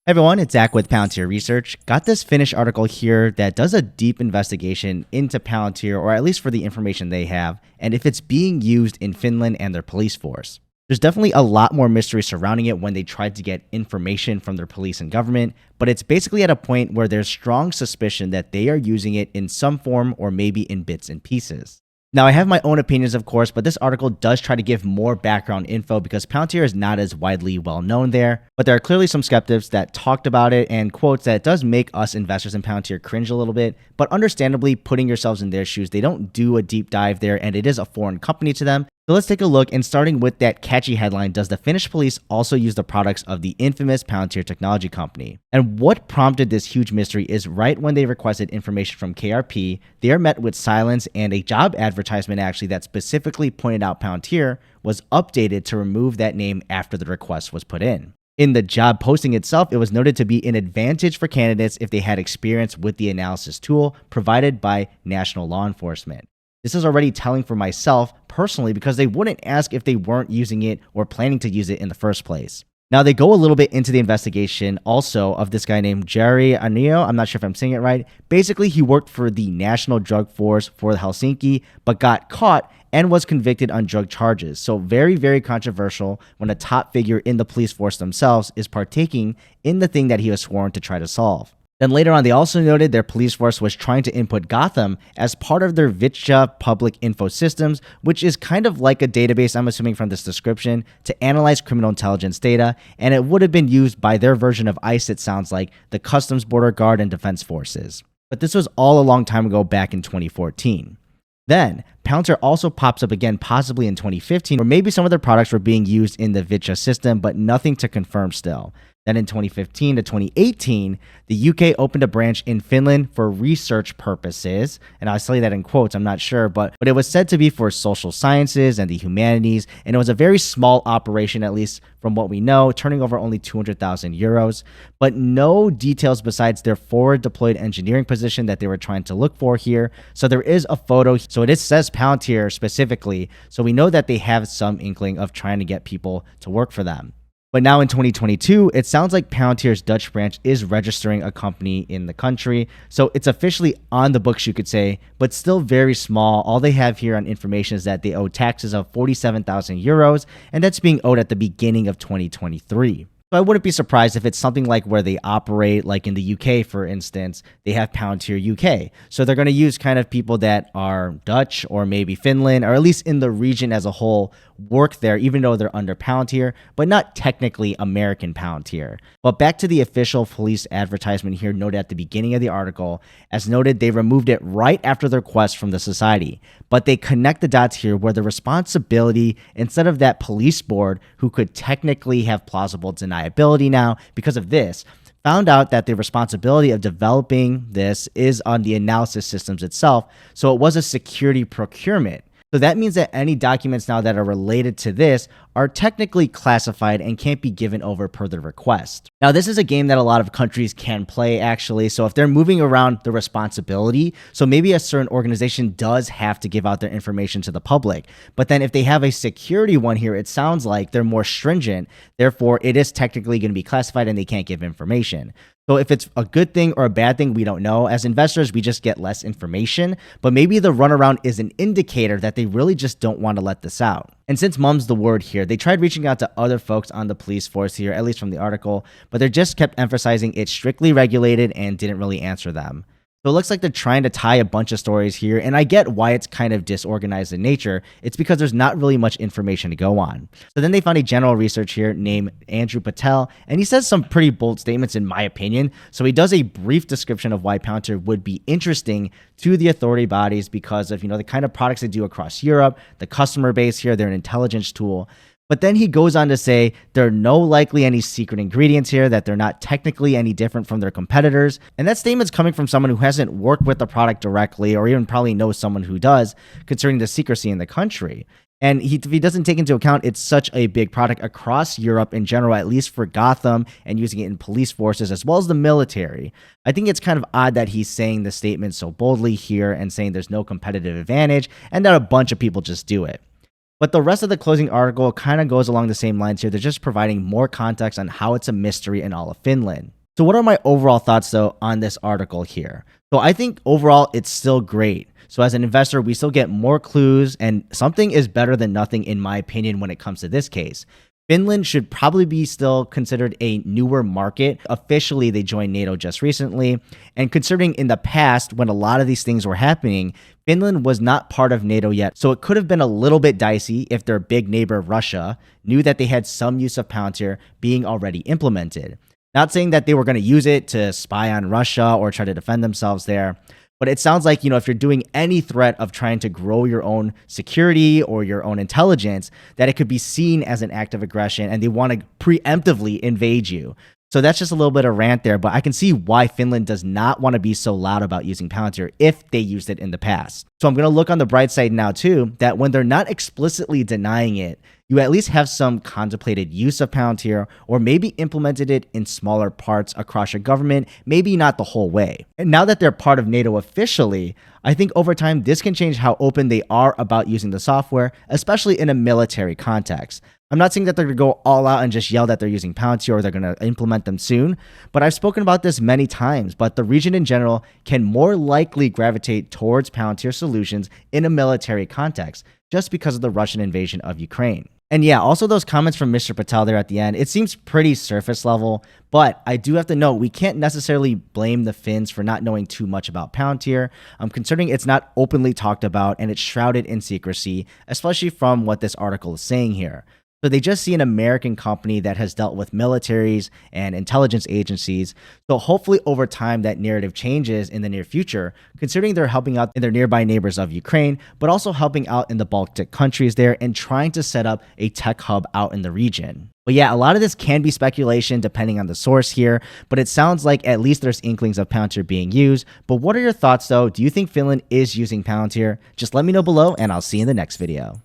Hey everyone, it's Zach with Palantir Research. Got this Finnish article here that does a deep investigation into Palantir, or at least for the information they have, and if it's being used in Finland and their police force. There's definitely a lot more mystery surrounding it when they tried to get information from their police and government, but it's basically at a point where there's strong suspicion that they are using it in some form or maybe in bits and pieces. Now, I have my own opinions, of course, but this article does try to give more background info because Palantir is not as widely well known there. But there are clearly some skeptics that talked about it and quotes that it does make us investors in Palantir cringe a little bit. But understandably, putting yourselves in their shoes, they don't do a deep dive there, and it is a foreign company to them. So let's take a look, and starting with that catchy headline, does the Finnish police also use the products of the infamous Palantir technology company? And what prompted this huge mystery is right when they requested information from KRP, they are met with silence, and a job advertisement actually that specifically pointed out Palantir was updated to remove that name after the request was put in. In the job posting itself, it was noted to be an advantage for candidates if they had experience with the analysis tool provided by national law enforcement. This is already telling for myself personally because they wouldn't ask if they weren't using it or planning to use it in the first place. Now, they go a little bit into the investigation also of this guy named Jari Anio. I'm not sure if I'm saying it right. Basically, he worked for the National Drug Force for Helsinki, but got caught and was convicted on drug charges. So very, very controversial when a top figure in the police force themselves is partaking in the thing that he was sworn to try to solve. Then later on, they also noted their police force was trying to input Gotham as part of their Vitja public info systems, which is kind of like a database, I'm assuming from this description, to analyze criminal intelligence data, and it would have been used by their version of ICE, it sounds like, the Customs Border Guard and Defense Forces. But this was all a long time ago, back in 2014. Then, Palantir also pops up again possibly in 2015, where maybe some of their products were being used in the Vitja system, but nothing to confirm still. Then in 2015 to 2018, the UK opened a branch in Finland for research purposes. And I'll say that in quotes, I'm not sure, but it was said to be for social sciences and the humanities. And it was a very small operation, at least from what we know, turning over only 200,000 euros. But no details besides their forward deployed engineering position that they were trying to look for here. So there is a photo. So it says Palantir specifically. So we know that they have some inkling of trying to get people to work for them. But now in 2022, it sounds like Palantir's Dutch branch is registering a company in the country. So it's officially on the books, you could say, but still very small. All they have here on information is that they owe taxes of 47,000 euros, and that's being owed at the beginning of 2023. So I wouldn't be surprised if it's something like where they operate, like in the UK, for instance, they have Palantir UK. So they're going to use kind of people that are Dutch or maybe Finland, or at least in the region as a whole, work there, even though they're under Palantir, but not technically American Palantir. But back to the official police advertisement here noted at the beginning of the article. As noted, they removed it right after the request from the society. But they connect the dots here where the responsibility, instead of that police board who could technically have plausible deniability now because of this, found out that the responsibility of developing this is on the analysis systems itself. So it was a security procurement. So that means that any documents now that are related to this are technically classified and can't be given over per the request. Now, this is a game that a lot of countries can play, actually. So if they're moving around the responsibility, so maybe a certain organization does have to give out their information to the public. But then if they have a security one here, it sounds like they're more stringent. Therefore, it is technically going to be classified and they can't give information. So if it's a good thing or a bad thing, we don't know. As investors, we just get less information, but maybe the runaround is an indicator that they really just don't want to let this out. And since mum's the word here, they tried reaching out to other folks on the police force here, at least from the article, but they just kept emphasizing it's strictly regulated and didn't really answer them. So it looks like they're trying to tie a bunch of stories here, and I get why it's kind of disorganized in nature. It's because there's not really much information to go on. So then they found a general research here named Andrew Patel, and he says some pretty bold statements in my opinion. So he does a brief description of why Palantir would be interesting to the authority bodies because of, the kind of products they do across Europe, the customer base here, they're an intelligence tool. But then he goes on to say there are no likely any secret ingredients here, that they're not technically any different from their competitors. And that statement's coming from someone who hasn't worked with the product directly or even probably knows someone who does, concerning the secrecy in the country. And if he doesn't take into account it's such a big product across Europe in general, at least for Gotham, and using it in police forces as well as the military, I think it's kind of odd that he's saying the statement so boldly here and saying there's no competitive advantage and that a bunch of people just do it. But the rest of the closing article kind of goes along the same lines here. They're just providing more context on how it's a mystery in all of Finland. So what are my overall thoughts though on this article here? So I think overall it's still great. So as an investor, we still get more clues, and something is better than nothing in my opinion when it comes to this case. Finland should probably be still considered a newer market. Officially, they joined NATO just recently. And considering in the past, when a lot of these things were happening, Finland was not part of NATO yet. So it could have been a little bit dicey if their big neighbor, Russia, knew that they had some use of Palantir being already implemented. Not saying that they were going to use it to spy on Russia or try to defend themselves there. But it sounds like, if you're doing any threat of trying to grow your own security or your own intelligence, that it could be seen as an act of aggression and they want to preemptively invade you. So that's just a little bit of rant there, but I can see why Finland does not want to be so loud about using Palantir if they used it in the past. So I'm going to look on the bright side now too, that when they're not explicitly denying it, you at least have some contemplated use of Palantir, or maybe implemented it in smaller parts across your government, maybe not the whole way. And now that they're part of NATO officially, I think over time this can change how open they are about using the software, especially in a military context. I'm not saying that they're going to go all out and just yell that they're using Palantir or they're going to implement them soon, but I've spoken about this many times, but the region in general can more likely gravitate towards Palantir solutions in a military context, just because of the Russian invasion of Ukraine. And yeah, also those comments from Mr. Patel there at the end, it seems pretty surface level, but I do have to note we can't necessarily blame the Finns for not knowing too much about Palantir. Considering it's not openly talked about and it's shrouded in secrecy, especially from what this article is saying here. So they just see an American company that has dealt with militaries and intelligence agencies. So hopefully over time that narrative changes in the near future, considering they're helping out in their nearby neighbors of Ukraine, but also helping out in the Baltic countries there and trying to set up a tech hub out in the region. But yeah, a lot of this can be speculation depending on the source here, but it sounds like at least there's inklings of Palantir being used. But what are your thoughts though? Do you think Finland is using Palantir? Just let me know below and I'll see you in the next video.